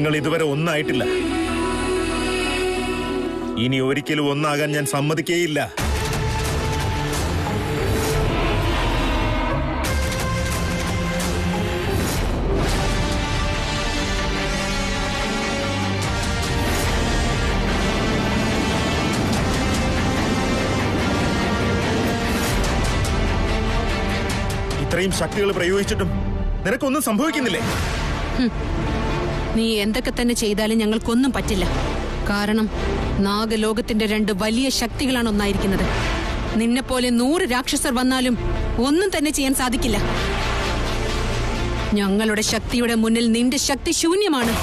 നിങ്ങൾ ഇതുവരെ ഒന്നായിട്ടില്ല. ഇനി ഒരിക്കലും ഒന്നാകാൻ ഞാൻ സമ്മതിക്കേയില്ല. ഇത്രയും ശക്തികൾ പ്രയോഗിച്ചിട്ടും നിനക്കൊന്നും സംഭവിക്കുന്നില്ലേ? നീ എന്തൊക്കെ തന്നെ ചെയ്താലും ഞങ്ങൾക്കൊന്നും പറ്റില്ല. കാരണം നാഗലോകത്തിന്റെ 2 വലിയ ശക്തികളാണ് ഒന്നായിരിക്കുന്നത്. നിന്നെപ്പോലെ 100 രാക്ഷസർ വന്നാലും ഒന്നും തന്നെ ചെയ്യാൻ സാധിക്കില്ല. ഞങ്ങളുടെ ശക്തിയുടെ മുന്നിൽ നിന്റെ ശക്തി ശൂന്യമാണ്.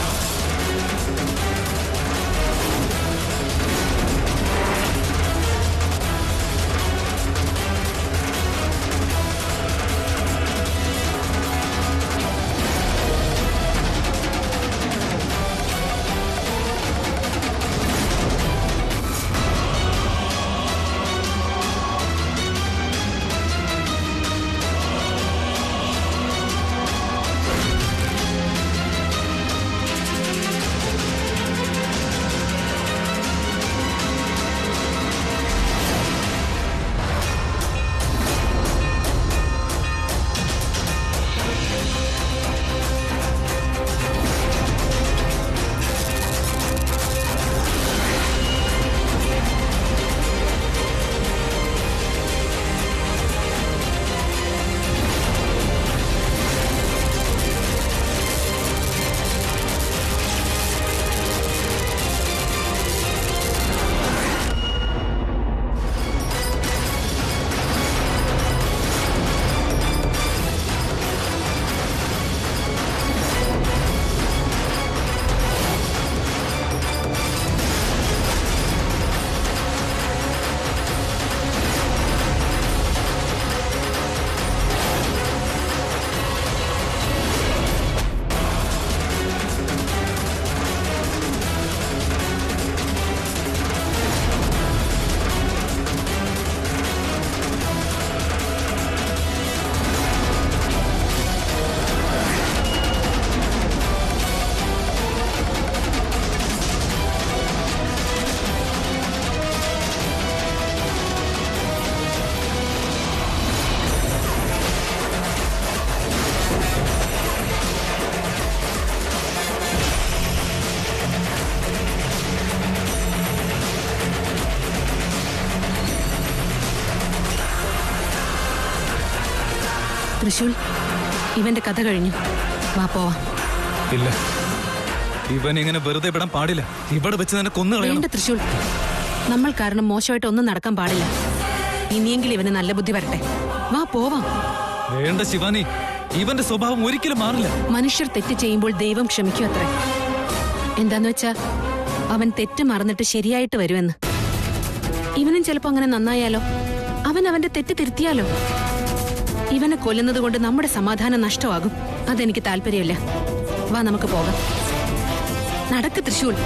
തൃശൂൽ, ഇവന്റെ കഥ കഴിഞ്ഞു. വാ പോവാം. ഇല്ല, ഇവൻ ഇങ്ങനെ വെറുതെ വിടാൻ പാടില്ല. ഇവിടെ വെച്ച് തന്നെ കൊന്നുകളയണം. തൃശൂൽ, നമ്മൾ കാരണം മോശമായിട്ട് ഒന്നും നടക്കാൻ പാടില്ല. ഇനിയെങ്കിലും ഇവന് നല്ല ബുദ്ധി വരട്ടെ. വാ പോവാം. വേണ്ട ശിവാനി, ഇവന്റെ സ്വഭാവം ഒരിക്കലും മാറില്ല. മനുഷ്യർ തെറ്റ് ചെയ്യുമ്പോൾ ദൈവം ക്ഷമിക്കും അത്രേ. എന്താന്ന് വെച്ചാ അവൻ തെറ്റ് മറന്നിട്ട് ശരിയായിട്ട് വരുമെന്ന്. ഇവനും ചിലപ്പോ അങ്ങനെ നന്നായാലോ? അവൻ അവന്റെ തെറ്റ് തിരുത്തിയാലോ? ഇവനെ കൊല്ലുന്നത് കൊണ്ട് നമ്മുടെ സമാധാനം നഷ്ടമാകും. അതെനിക്ക് താല്പര്യമില്ല. വാ നമുക്ക് പോകാം. നടക്ക് തൃശൂൽ.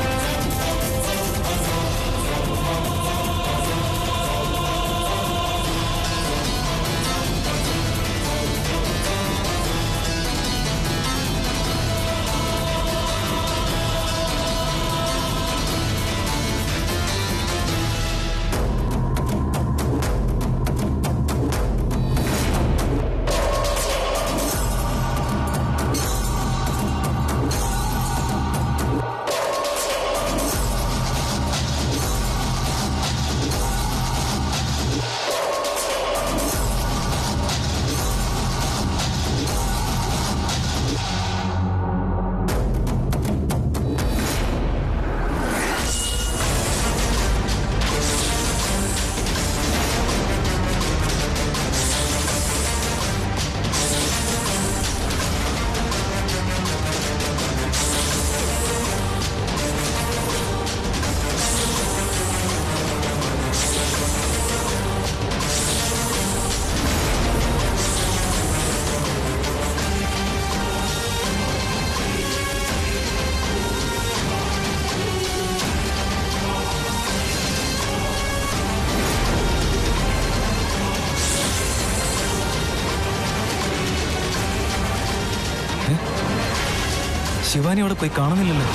ശിവാനി അവിടെ പോയി കാണുന്നില്ലല്ലോ.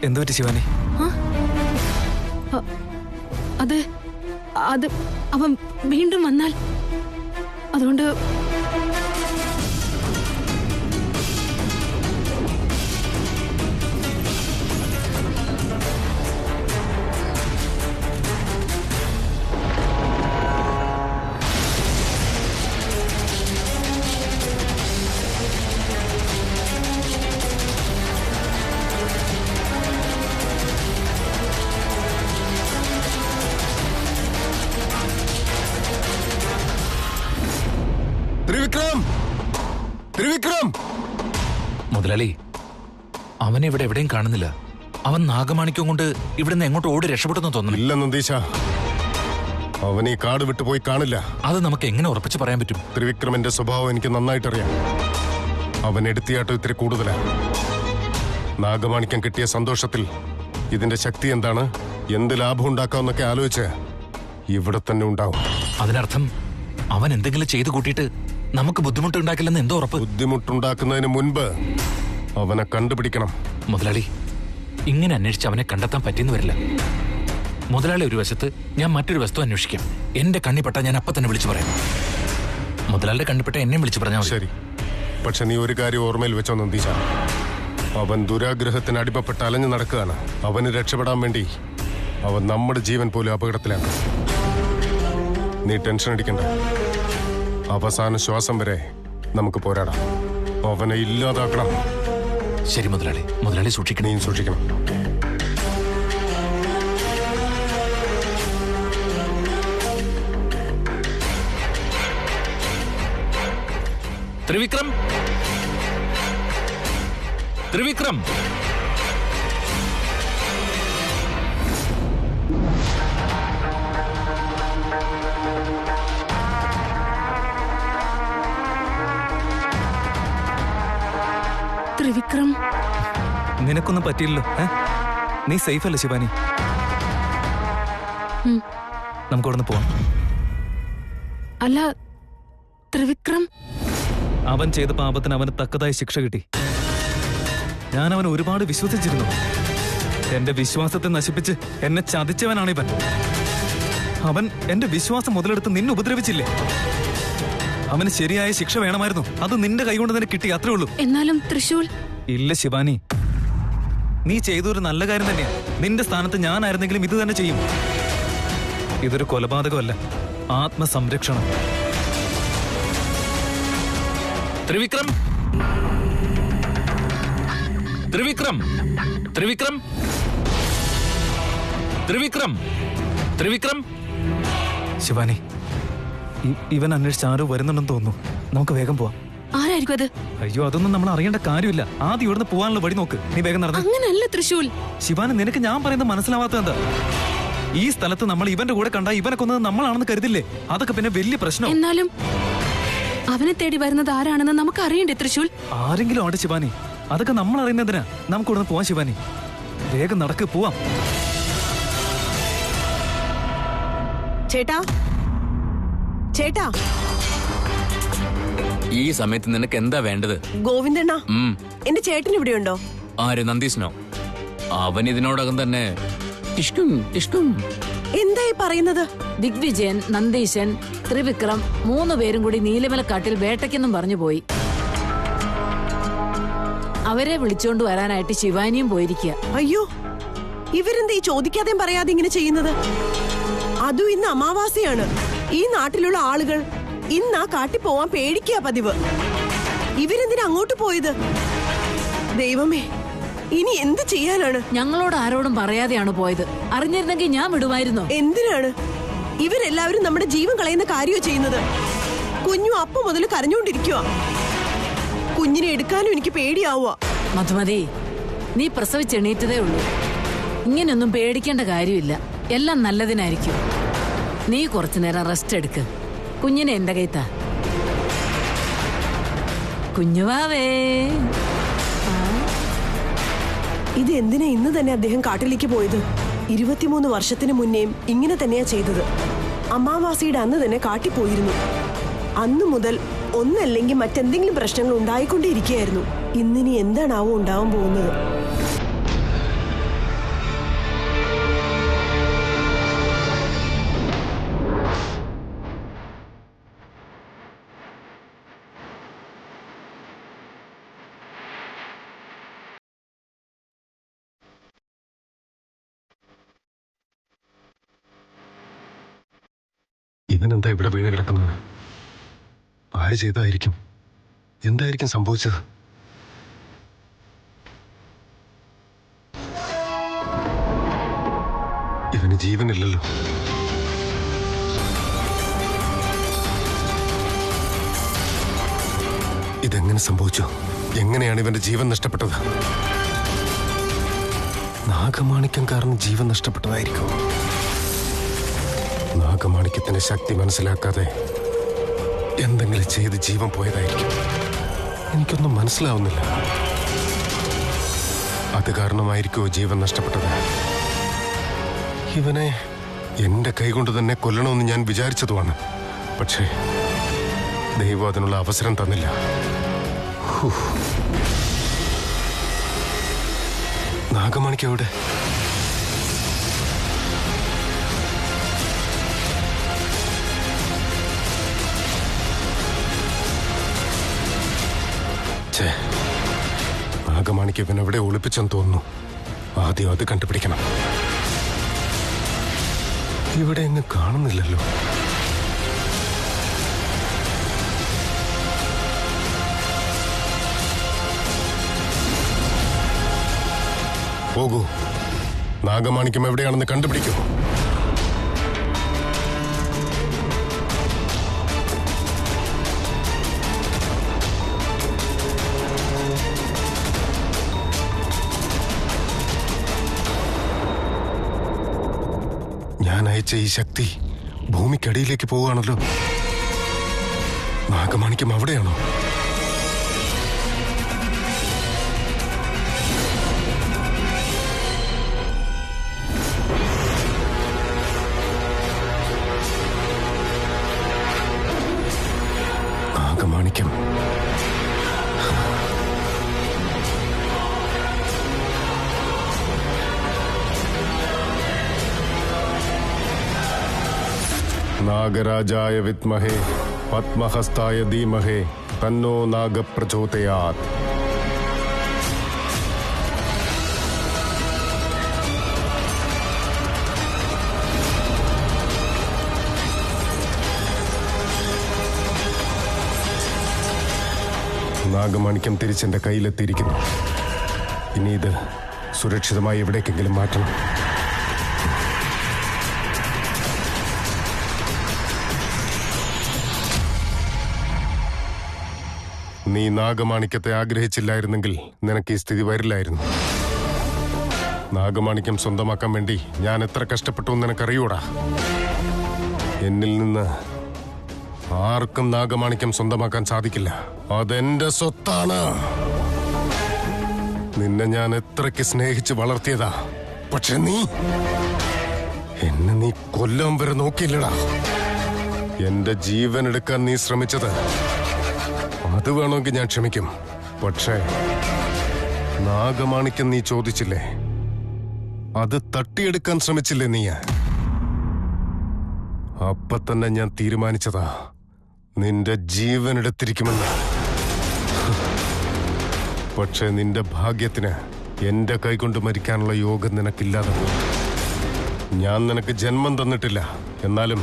എന്തു പറ്റി ശിവാനി? അത് അത് അവൻ വീണ്ടും വന്നാൽ അതുകൊണ്ട് മുതലാളി, അവനെ ഇവിടെ എവിടെയും കാണുന്നില്ല. അവൻ നാഗമാണിക്യം കൊണ്ട് ഇവിടുന്ന് എങ്ങോട്ട് ഓടി രക്ഷപ്പെട്ടെന്ന് തോന്നുന്നു. ഇല്ല നന്ദീശ, അവൻ ഈ കാട് വിട്ടുപോയി കാണില്ല. അത് നമുക്ക് എങ്ങനെ ഉറപ്പിച്ച് പറയാൻ പറ്റും? ത്രിവിക്രമന്റെ സ്വഭാവം എനിക്ക് നന്നായിട്ടറിയാം. അവൻ എടുത്തിയാട്ടം ഇത്തിരി കൂടുതലാണ്. നാഗമാണിക്യം കിട്ടിയ സന്തോഷത്തിൽ ഇതിന്റെ ശക്തി എന്താണ്, എന്ത് ലാഭം ഉണ്ടാക്കാമെന്നൊക്കെ ആലോചിച്ച് ഇവിടെ തന്നെ ഉണ്ടാവും. അതിനർത്ഥം അവൻ എന്തെങ്കിലും ചെയ്തു കൂട്ടിയിട്ട് നമുക്ക് ബുദ്ധിമുട്ടുണ്ടാക്കില്ലെന്ന് എന്തോ ഉറപ്പ്? ബുദ്ധിമുട്ടുണ്ടാക്കുന്നതിന് മുൻപ് അവനെ കണ്ടുപിടിക്കണം. മുതലാളി, ഇങ്ങനെ അന്വേഷിച്ച് അവനെ കണ്ടെത്താൻ പറ്റിയെന്ന് വരില്ല. മുതലാളി ഒരു വശത്ത്, ഞാൻ മറ്റൊരു വസ്തു അന്വേഷിക്കാം. എന്റെ കണ്ണിപ്പെട്ട ഞാൻ അപ്പൊ തന്നെ വിളിച്ചു പറയാം. മുതലാളിയുടെ കണ്ണിപ്പെട്ട എന്നെ വിളിച്ചു പറഞ്ഞാൽ മതി. ശരി, പക്ഷെ നീ ഒരു കാര്യം ഓർമ്മയിൽ വെച്ചോ നന്ദീശ, അവൻ ദുരാഗ്രഹത്തിന് അടിമപ്പെട്ട് അലഞ്ഞു നടക്കുകയാണ്. അവന് രക്ഷപ്പെടാൻ വേണ്ടി അവൻ നമ്മുടെ ജീവൻ പോലും അപകടത്തിലാക്കും. നീ ടെൻഷൻ അടിക്കണ്ട. അവസാന ശ്വാസം വരെ നമുക്ക് പോരാടാം. അവനെ ഇല്ലാതാക്കണം. ശരി മുതലാളി, മുതലാളി സൂക്ഷിക്കണം. നീയും സൂക്ഷിക്കണം. ത്രിവിക്രം, ത്രിവിക്രം, ത്രിവിക്രം, നിനക്കൊന്നും പറ്റിയില്ലല്ലോ. നീ സേഫ് അല്ലേ ശിവാനി? നമുക്ക് അവിടെ നിന്ന് പോവാം. അല്ല ത്രിവിക്രം, അവൻ ചെയ്ത പാപത്തിന് അവന് തക്കതായ ശിക്ഷ കിട്ടി. ഞാൻ അവൻ ഒരുപാട് വിശ്വസിച്ചിരുന്നു. എന്റെ വിശ്വാസത്തെ നശിപ്പിച്ച് എന്നെ ചതിച്ചവനാണ് ഇവൻ. അവൻ എന്റെ വിശ്വാസം മുതലെടുത്ത് നിന്നെ ഉപദ്രവിച്ചില്ലേ? അവന് ശരിയായ ശിക്ഷ വേണമായിരുന്നു. അത് നിന്റെ കൈകൊണ്ട് തന്നെ കിട്ടി, അത്രേ ഉള്ളൂ. എന്നാലും തൃശൂൽ. ഇല്ല ശിവാനി, നീ ചെയ്തൊരു നല്ല കാര്യം തന്നെയാ. നിന്റെ സ്ഥാനത്ത് ഞാനായിരുന്നെങ്കിലും ഇത് തന്നെ ചെയ്യും. ഇതൊരു കൊലപാതകമല്ല, ആത്മസംരക്ഷണം. ത്രിവിക്രം, ത്രിവിക്രം, ത്രിവിക്രം, ത്രിവിക്രം, ത്രിവിക്രം. ശിവാനി, ഇവൻ അന്വേഷിച്ച് ആരോ വരുന്നുണ്ടെന്ന് തോന്നുന്നു. നമുക്ക് വേഗം പോവാം. ആരായിരിക്കും അത്? അയ്യോ, അതൊന്നും നമ്മൾ അറിയേണ്ട കാര്യമില്ല. ആദ്യം ഇവിടുന്ന് പോകാനുള്ള വഴി നോക്ക്. നീ വേഗം നടന്നു. അങ്ങനല്ല തൃശൂൽ. ശിവാനി, നിനക്ക് ഞാൻ പറയുന്നത് മനസ്സിലാവാത്ത എന്താ? ഈ സ്ഥലത്ത് നമ്മൾ ഇവന്റെ കൂടെ കണ്ട ഇവനെ കൊന്നത് നമ്മളാണെന്ന് കരുതില്ലേ? അതൊക്കെ പിന്നെ വലിയ പ്രശ്നം. എന്നാലും അവനെ തേടി വരുന്നത് ആരാണെന്ന് നമുക്ക് അറിയണ്ടേ തൃശൂൽ? ആരെങ്കിലും ആണ് ശിവാനി. അതൊക്കെ നമ്മൾ അറിയുന്നതിനാ. നമുക്ക് ഇവിടുന്ന് പോവാം ശിവാനി. വേഗം നടക്ക്, പോവാം. ചേട്ടാ, ചേട്ടാ, ഈ സമയത്ത് നിനക്ക് എന്താ വേണ്ടത്? ഗോവിന്ദണ്ണ, എന്റെ ചേട്ടൻ ഇവിടെയുണ്ടോ? ആര്? നന്ദീശനോ? അവൻ ഇതിനോടകം തന്നെ ഇഷ്കും ഇഷ്കും. എന്തായി പറയുന്നത്? ദിഗ്വിജയൻ, നന്ദീശൻ, ത്രിവിക്രം 3 പേരും കൂടി നീലിമലക്കാട്ടിൽ വേട്ടയ്ക്കെന്നും പറഞ്ഞു പോയി. അവരെ വിളിച്ചോണ്ട് വരാനായിട്ട് ശിവാനിയും പോയിരിക്കുക. അയ്യോ, ഇവരെന്താ ഈ ചോദിക്കാതെയും പറയാതെ ഇങ്ങനെ ചെയ്യുന്നത്? അതും ഇന്ന് അമാവാസിയാണ്. ഈ നാട്ടിലുള്ള ആളുകൾ ഇന്ന് ആ കാട്ടിൽ പോവാൻ പേടിക്കുക പതിവ്. ഇവരെന്തിനാ അങ്ങോട്ട് പോയത്? ദൈവമേ, ഇനി എന്ത് ചെയ്യാനാണ്? ഞങ്ങളോട് ആരോടും പറയാതെയാണ് പോയത്. അറിഞ്ഞിരുന്നെങ്കിൽ ഞാൻ വിടുമായിരുന്നോ? എന്തിനാണ് ഇവരെല്ലാവരും നമ്മുടെ ജീവൻ കളയുന്ന കാര്യമോ ചെയ്യുന്നത്? കുഞ്ഞു അപ്പം മുതൽ കരഞ്ഞുകൊണ്ടിരിക്കുക. കുഞ്ഞിനെ എടുക്കാനും എനിക്ക് പേടിയാവുക. മധുമതി, നീ പ്രസവിച്ചെണീറ്റതേ ഉള്ളൂ. ഇങ്ങനെയൊന്നും പേടിക്കേണ്ട കാര്യമില്ല. എല്ലാം നല്ലതിനായിരിക്കും. നീ കുറച്ചു നേരം റെസ്റ്റ് എടുക്ക്. കുഞ്ഞിനെ എന്റെ കൈത്താ. കുഞ്ഞുവാവേ. ഇത് എന്തിനാ ഇന്ന് തന്നെ അദ്ദേഹം കാട്ടിലേക്ക് പോയത്? 23 വർഷത്തിന് മുന്നേയും ഇങ്ങനെ തന്നെയാ ചെയ്തത്. അമാവാസിയുടെ അന്ന് തന്നെ കാട്ടിപ്പോയിരുന്നു. അന്നു മുതൽ ഒന്നല്ലെങ്കിൽ മറ്റെന്തെങ്കിലും പ്രശ്നങ്ങൾ ഉണ്ടായിക്കൊണ്ടേയിരിക്കുകയായിരുന്നു. ഇന്നിനി എന്താണാവോ ഉണ്ടാവാൻ പോകുന്നത്? ഇവനെന്താ ഇവിടെ വീണ് കിടക്കുന്നത്? ആര് ചെയ്തായിരിക്കും? എന്തായിരിക്കും സംഭവിച്ചത്? ഇവന് ജീവനില്ലല്ലോ. ഇതെങ്ങനെ സംഭവിച്ചു? എങ്ങനെയാണ് ഇവന്റെ ജീവൻ നഷ്ടപ്പെട്ടത്? നാഗമാണിക്യം കാരണം ജീവൻ നഷ്ടപ്പെട്ടതായിരിക്കും. നാഗമാണിക്യത്തിന്റെ ശക്തി മനസ്സിലാക്കാതെ എന്തെങ്കിലും ചെയ്ത് ജീവൻ പോയതായിരിക്കും. എനിക്കൊന്നും മനസ്സിലാവുന്നില്ല. അത് കാരണമായിരിക്കുമോ ജീവൻ നഷ്ടപ്പെട്ടത്? ഇവനെ എന്റെ കൈകൊണ്ട് തന്നെ കൊല്ലണമെന്ന് ഞാൻ വിചാരിച്ചതുമാണ്. പക്ഷേ ദൈവം അതിനുള്ള അവസരം തന്നില്ല. നാഗമാണിക്യം എവിടെ? നാഗമാണിക്യം ഇവൻ എവിടെ ഒളിപ്പിച്ചെന്ന് തോന്നുന്നു. ആദ്യം അത് കണ്ടുപിടിക്കണം. ഇവിടെ എങ്ങും കാണുന്നില്ലല്ലോ. പോകൂ, നാഗമാണിക്യം എവിടെയാണെന്ന് കണ്ടുപിടിക്കൂ. ഞാൻ അയച്ച ഈ ശക്തി ഭൂമിക്കടിയിലേക്ക് പോവുകയാണല്ലോ. നാഗമാണിക്യം അവിടെയാണോ? നാഗമാണിക്യം നാഗരാജായ വിദ്മഹേ പത്മഹസ്തായ ധീമഹേ തന്നോ നാഗപ്രചോദയാത്. നാഗമാണിക്യം തിരിച്ചെന്റെ കയ്യിലെത്തിയിരിക്കുന്നു. ഇനി ഇത് സുരക്ഷിതമായി എവിടേക്കെങ്കിലും മാറ്റണം. നീ നാഗമാണിക്യത്തെ ആഗ്രഹിച്ചില്ലായിരുന്നെങ്കിൽ നിനക്ക് ഈ സ്ഥിതി വരില്ലായിരുന്നു. നാഗമാണിക്യം സ്വന്തമാക്കാൻ വേണ്ടി ഞാൻ എത്ര കഷ്ടപ്പെട്ടു എന്ന് നിനക്കറിയൂടാ. എന്നിൽ നിന്ന് ആർക്കും നാഗമാണിക്യം സ്വന്തമാക്കാൻ സാധിക്കില്ല. അതെന്റെ സ്വത്താണ്. നിന്നെ ഞാൻ എത്രയ്ക്ക് സ്നേഹിച്ച് വളർത്തിയതാ. പക്ഷെ എന്നെ നീ കൊല്ലാൻ വരെ നോക്കിയില്ലടാ. എന്റെ ജീവൻ എടുക്കാൻ നീ ശ്രമിച്ചത് അത് വേണമെങ്കിൽ ഞാൻ ക്ഷമിക്കും. പക്ഷേ നാഗമാണിക്യം നീ ചോദിച്ചില്ലേ, അത് തട്ടിയെടുക്കാൻ ശ്രമിച്ചില്ലേ നീ? അപ്പൊ തന്നെ ഞാൻ തീരുമാനിച്ചതാ നിന്റെ ജീവൻ എടുത്തിരിക്കുമെന്ന്. പക്ഷേ നിന്റെ ഭാഗ്യത്തിന് എന്റെ കൈകൊണ്ട് മരിക്കാനുള്ള യോഗം നിനക്കില്ലാതെ. ഞാൻ നിനക്ക് ജന്മം തന്നിട്ടില്ല, എന്നാലും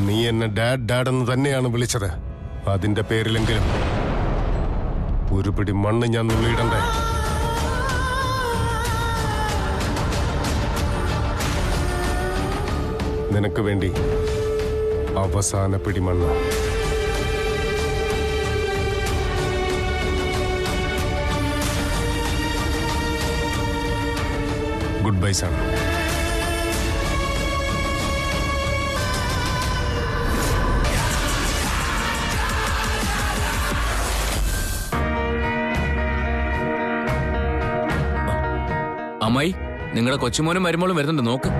നീ എന്നെ ഡാഡ് എന്ന് തന്നെയാണ് വിളിച്ചത്. അതിന്റെ പേരിലെങ്കിലും ഒരു പിടി മണ്ണ് ഞാൻ നുള്ളിയിടണ്ടേ? നിനക്ക് വേണ്ടി അവസാന പിടി മണ്ണ്. ഗുഡ് ബൈ സാണ്. അമ്മായി, നിങ്ങളുടെ കൊച്ചുമോനും മരുമോളും വരുന്നുണ്ട്, നോക്ക്.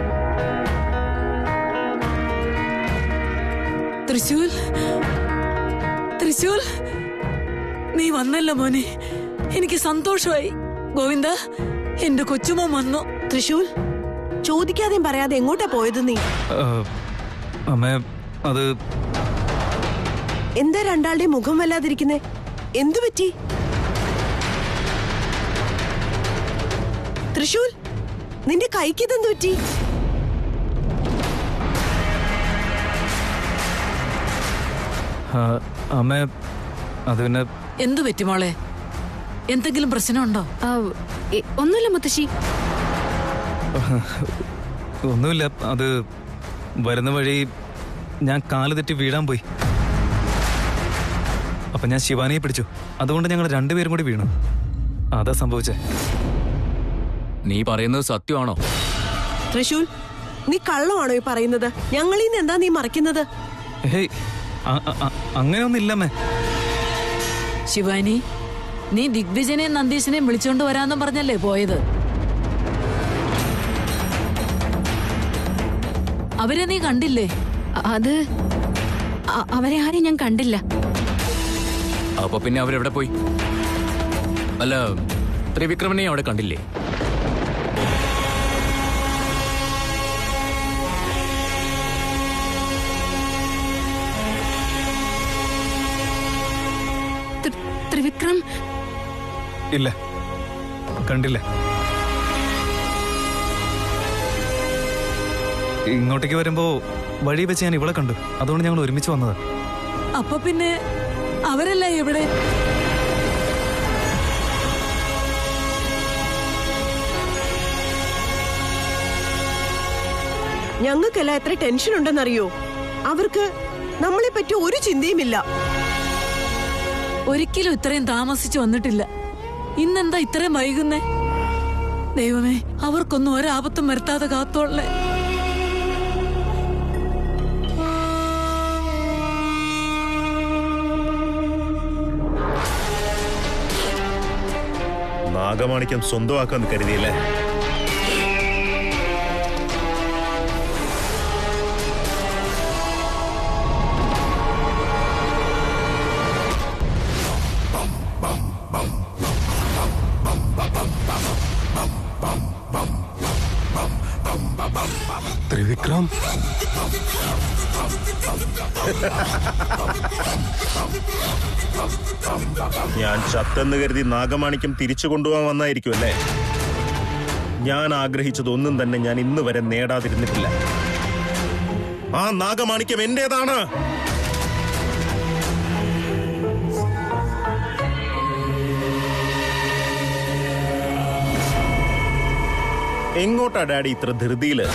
തൃശൂൽ, തൃശൂൽ, നീ വന്നല്ലോ മോനെ, എനിക്ക് സന്തോഷമായി. ഗോവിന്ദ, എന്റെ കൊച്ചുമോൻ വന്നു. തൃശൂൽ, ചോദിക്കാതെയും പറയാതെ എങ്ങോട്ടാ പോയത് നീ? അമ്മേ, അത് എന്താ രണ്ടാളുടെയും മുഖം വല്ലാതിരിക്കുന്നേ? എന്തു പറ്റി? തൃശൂൽ, നിന്റെ കൈക്ക് ഇതെന്തു പറ്റി? അമ്മേ, അത് പിന്നെ എന്തു പറ്റി മോളെ? എന്തെങ്കിലും പ്രശ്നമുണ്ടോ? ഒന്നുമില്ല മുത്തശ്ശി. ഒന്നുമില്ല. അത് വരുന്ന വഴി ഞാൻ കാല് തെറ്റി വീഴാൻ പോയി. അപ്പൊ ഞാൻ ശിവാനിയെ പിടിച്ചു. അതുകൊണ്ട് ഞങ്ങൾ രണ്ടുപേരും കൂടി വീണു. അതാ സംഭവിച്ചേ. നീ പറയുന്നത് സത്യമാണോ? തൃശൂൽ, നീ കള്ളമാണോ ഈ പറയുന്നത്? ഞങ്ങളിൽ നിന്ന് എന്താ നീ മറയ്ക്കുന്നത്? ഹേയ്, അങ്ങനെയൊന്നില്ലമ്മേ. ശിവാനി, നീ ദിഗ്വിജനെയും നന്ദീശനെയും വിളിച്ചോണ്ട് വരാന്നും പറഞ്ഞല്ലേ പോയത്? അവരെ നീ കണ്ടില്ലേ? അത് അവരെ ആരെയും ഞാൻ കണ്ടില്ല. അപ്പൊ പിന്നെ അവരെവിടെ പോയി? അല്ല, ത്രിവിക്രമനെയും അവിടെ കണ്ടില്ലേ? ത്രിവിക്രം ഇല്ല, കണ്ടില്ല. ഇങ്ങോട്ടേക്ക് വരുമ്പോ വഴി വെച്ച് ഞാൻ ഇവിടെ കണ്ടു. അതുകൊണ്ട് ഞങ്ങൾ ഒരുമിച്ച് വന്നത്. അപ്പൊ പിന്നെ അവരല്ല എവിടെ? ഞങ്ങൾക്കെല്ലാം എത്ര ടെൻഷൻ ഉണ്ടെന്നറിയോ? അവർക്ക് നമ്മളെ പറ്റി ഒരു ചിന്തയുമില്ല. ഒരിക്കലും ഇത്രയും താമസിച്ചു വന്നിട്ടില്ല. ഇന്നെന്താ ഇത്രയും വൈകുന്നേ? ദൈവമേ, അവർക്കൊന്നും ഒരാപത്തും വരുത്താതെ കാത്തോളേ. നാഗമാണിക്യം സ്വന്തമാക്കാൻ കരുതിയില്ലേ? ത്രിവിക്രം, ഞാൻ ചത്തെന്ന് കരുതി നാഗമാണിക്യം തിരിച്ചു കൊണ്ടുപോകാൻ വന്നായിരിക്കും അല്ലേ? ഞാൻ ആഗ്രഹിച്ചതൊന്നും തന്നെ ഞാൻ ഇന്ന് വരെ നേടാതിരുന്നിട്ടില്ല. ആ നാഗമാണിക്യം എന്റേതാണ്. എങ്ങോട്ടാ ഡാഡി ഇത്ര ധൃതിയില്?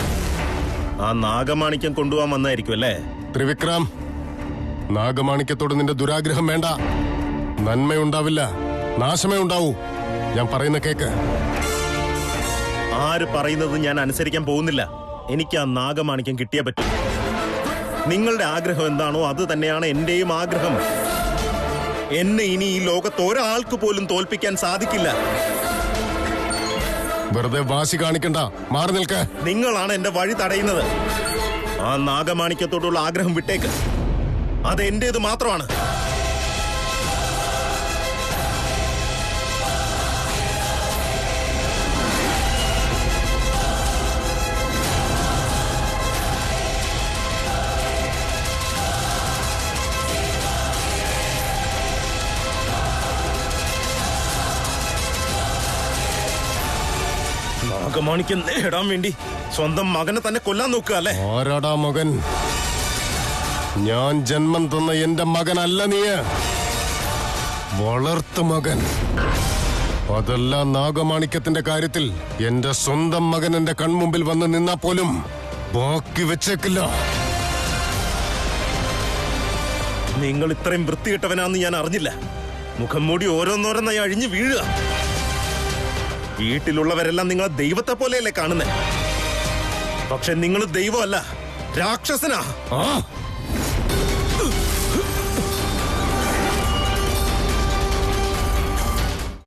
ആ നാഗമാണിക്യം കൊണ്ടുപോകാൻ വന്നായിരിക്കും അല്ലേ? ത്രിവിക്രം, നാഗമാണിക്യത്തോട് നിന്റെ ദുരാഗ്രഹം വേണ്ട. നന്മയുണ്ടാവില്ല, നാശമേ ഉണ്ടാവൂ. ഞാൻ പറയുന്ന കേക്ക്. ആര് പറയുന്നത് ഞാൻ അനുസരിക്കാൻ പോകുന്നില്ല. എനിക്ക് ആ നാഗമാണിക്യം കിട്ടിയേ പറ്റൂ. നിങ്ങളുടെ ആഗ്രഹം എന്താണോ അത് തന്നെയാണ് എന്റെയും ആഗ്രഹം. എന്നെ ഇനി ഈ ലോകത്ത് ഒരാൾക്ക് പോലും തോൽപ്പിക്കാൻ സാധിക്കില്ല. വെറുതെ വാശി കാണിക്കണ്ട, മാറി നിൽക്ക. നിങ്ങളാണ് എന്റെ വഴി തടയുന്നത്. ആ നാഗമാണിക്യത്തോടുള്ള ആഗ്രഹം വിട്ടേക്ക്. അത് എന്റേത് മാത്രമാണ്. നാഗമാണിക്യം നേടാൻ വേണ്ടി സ്വന്തം മകനെ തന്നെ കൊല്ലാൻ നോക്കുക അല്ലേ? ആരാടാ മകൻ? ഞാൻ ജന്മം തന്ന എന്റെ മകനല്ല നീ, വളർത്തു മകൻ. അതല്ല, നാഗമാണിക്യത്തിന്റെ കാര്യത്തിൽ എന്റെ സ്വന്തം മകൻ എന്റെ കൺമുമ്പിൽ വന്ന് നിന്നാ പോലും ബാക്കി വെച്ചേക്കില്ല. നിങ്ങൾ ഇത്രയും വൃത്തികെട്ടവനാന്ന് ഞാൻ അറിഞ്ഞില്ല. മുഖം മൂടി ഓരോന്നോരോന്നായി അഴിഞ്ഞു വീഴുക. വീട്ടിലുള്ളവരെല്ലാം നിങ്ങൾ ദൈവത്തെ പോലെയല്ലേ കാണുന്നേ? പക്ഷെ നിങ്ങൾ ദൈവമല്ല, രാക്ഷസനാ.